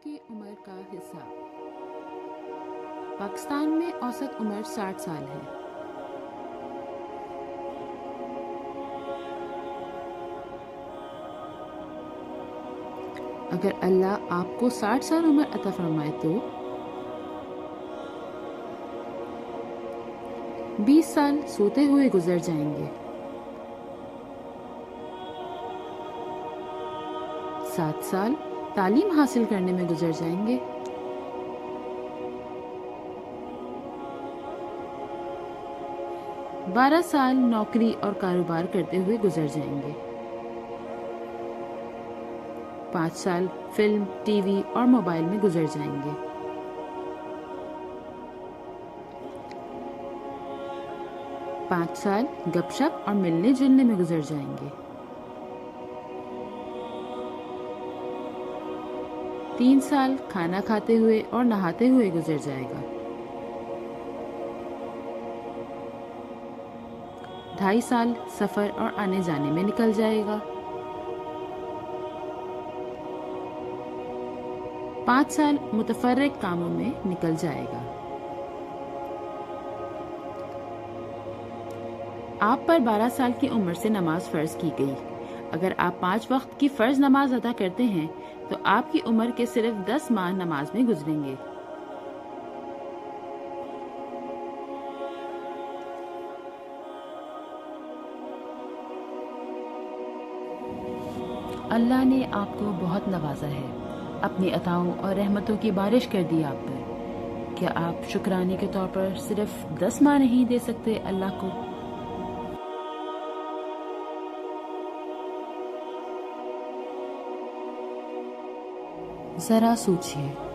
کی عمر کا حصہ۔ پاکستان میں اوسط عمر 60 سال ہے۔ اگر اللہ آپ کو 60 سال عمر عطا فرمائے تو 20 سال سوتے ہوئے گزر جائیں گے، 7 سال تعلیم حاصل کرنے میں گزر جائیں گے، 12 سال نوکری اور کاروبار کرتے ہوئے گزر جائیں گے، 5 سال فلم، ٹی وی اور موبائل میں گزر جائیں گے، 5 سال گپ شپ اور ملنے جلنے میں گزر جائیں گے، 3 سال کھانا کھاتے ہوئے اور نہاتے ہوئے گزر جائے گا، 2.5 سال سفر اور آنے جانے میں نکل جائے گا، 5 سال متفرق کاموں میں نکل جائے گا۔ آپ پر 12 سال کی عمر سے نماز فرض کی گئی۔ اگر آپ 5 وقت کی فرض نماز ادا کرتے ہیں تو آپ کی عمر کے صرف 10 ماہ نماز میں گزریں گے۔ اللہ نے آپ کو بہت نوازا ہے، اپنی عطاؤں اور رحمتوں کی بارش کر دی آپ پر۔ کیا آپ شکرانے کے طور پر صرف 10 ماہ نہیں دے سکتے اللہ کو؟ ذرا سوچئے۔